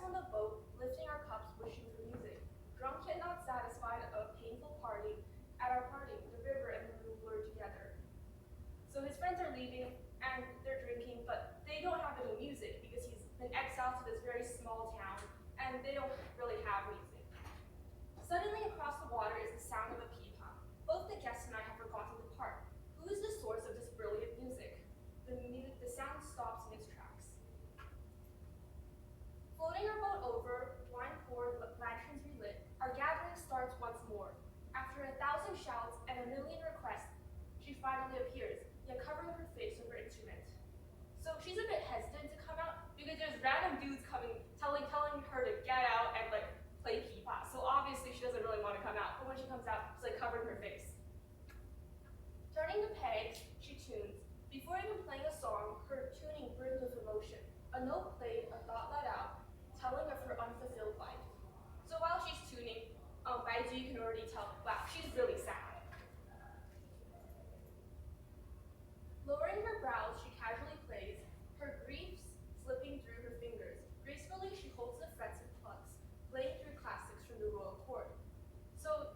on the boat, lifting our cups, wishing for music. Drunk yet not satisfied, a painful party. At our party, the river and the moon blur together. So his friends are leaving and they're drinking, but they don't have any music because he's been exiled to this very small town and they don't really have music. Suddenly across the water is the sound of a peacock. Both the guests and I have forgotten the part. Who is the source of this brilliant music? The sound stops in its tracks. Floating our boat over, wine poured, lanterns relit, our gathering starts once more. After 1,000 shouts and a million requests, she finally appears, yet covering her face with her instrument. So she's a bit hesitant to come out because there's random dudes coming, telling her to get out and like play pipa. So obviously she doesn't really want to come out. But when she comes out, she's like covering her face. Turning the pegs, she tunes. Before even playing a song, her tuning brims with emotion. A note played, a thought let out, telling of her unfulfilled life. So while she's tuning, Baiju, you can already tell, wow, she's really sad. Lowering her brows, she casually plays, her griefs slipping through her fingers. Gracefully, she holds the frets and plucks, playing through classics from the royal court. So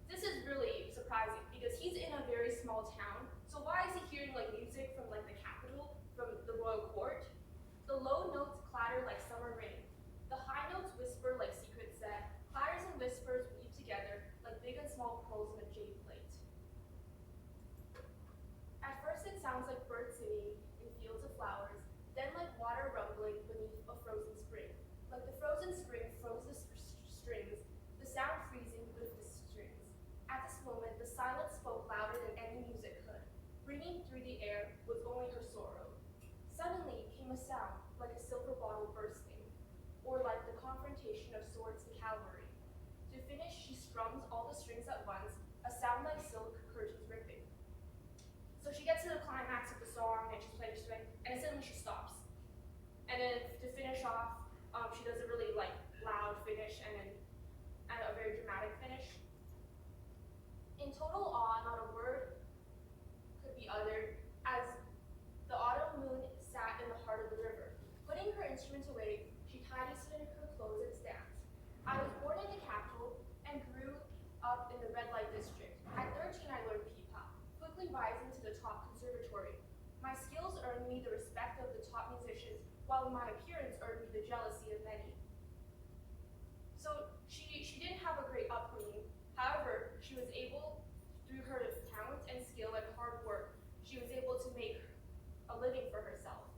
this is really surprising because he's in a very small town. So why is he hearing like music from like the capital, from the royal court? The low notes clatter like summer rain. The high notes whisper like secrets said. Clatters and whispers weave together like big and small pearls in a jade plate. At first it sounds like birds singing in fields of flowers, then like water rumbling beneath a frozen spring. Like the frozen spring froze the strings, the sound freezing with the strings. At this moment, the silence spoke louder than any music could. Ringing through the air was only her sorrow. Suddenly came a sound, like a silver bottle bursting, or like the confrontation of swords and cavalry. To finish, she strums all the strings at once, a sound like silk curtains ripping. So she gets to the climax of the song and she's playing, and then suddenly she stops. And then to finish off, she does a really like loud finish and a very dramatic finish. In total awe, not a word could be uttered as the autumn moon sat in the heart of the river. Putting her instruments away, she tidies her clothes and stands. I was born in the capital and grew up in the red light district. At 13, I learned pipa, quickly rising to the top conservatory. My skills earned me the respect of the top musicians, while my appearance earned me the jealousy of many. So she didn't have a great upbringing. However, she was able, through her talent and skill and hard work, she was able to make a living for herself.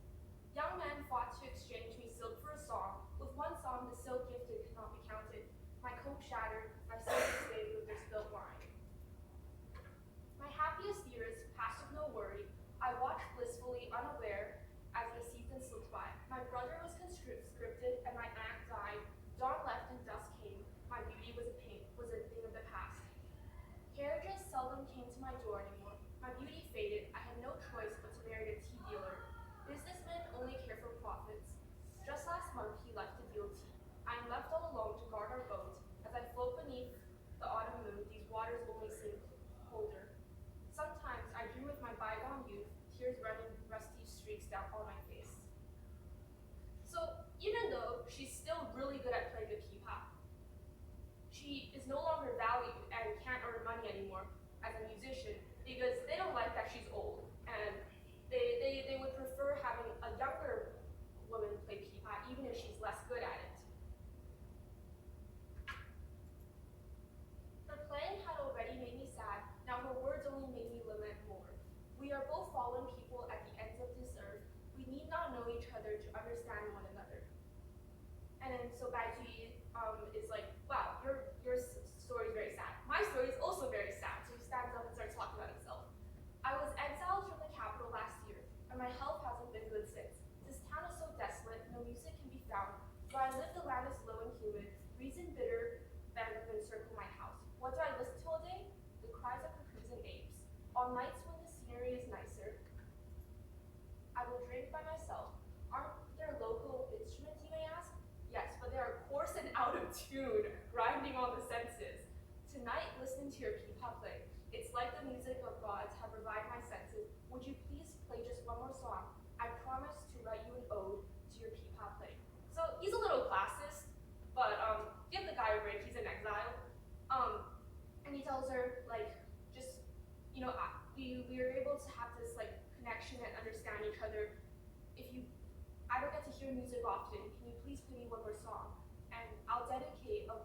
Young men fought to exchange me silk for a song. With one song, the silk gifted could not be counted. My coat shattered, my silver stained with their spilt wine. My happiest years passed with no worry. I watched blissfully, unaware, as the seasons slipped by. My brother was conscripted, and my aunt died. Dawn left and dusk came. My beauty was a thing of the past. Carriages seldom came to my door anymore. My beauty faded. I had no choice but to marry a tea dealer. Businessmen only care for profits. Just last month, he left to deal tea. I am left all alone to guard our boat. As I float beneath the autumn moon, these waters only seem colder. Sometimes I dream of my bygone youth, tears running rusty streaks down on my face. So even though she's still really good at playing the pipa, she is no longer valued and can't earn money anymore as a musician because they don't like that she's old and they would prefer having a younger woman play pipa even if she's less good at it. Her playing had already made me sad, now her words only made me lament more. We are both fallen people at the ends of this earth. We need not know each other to understand one another. And then so Baiji is like, wow, your story is very sad. My story is also very sad. So he stands up and starts talking about himself. I was exiled from the capital last year, and my health hasn't been good since. This town is so desolate, no music can be found. Where I live, the land is low and humid. Reason bitter bandits encircle my house. What do I listen to all day? The cries of cuckoos and apes. On nights when the scenery is nicer, I will drink by myself. Aren't there local instruments, you may ask? Yes, but they are coarse and out of tune, grinding on the senses. Tonight, listening to your pipa play, it's like the music of gods have revived my senses. Would you please play just one more song? I promise to write you an ode to your pipa play. So he's a little classist, connection and understand each other. If you, I don't get to hear music often. Can you please play me one more song? And I'll dedicate a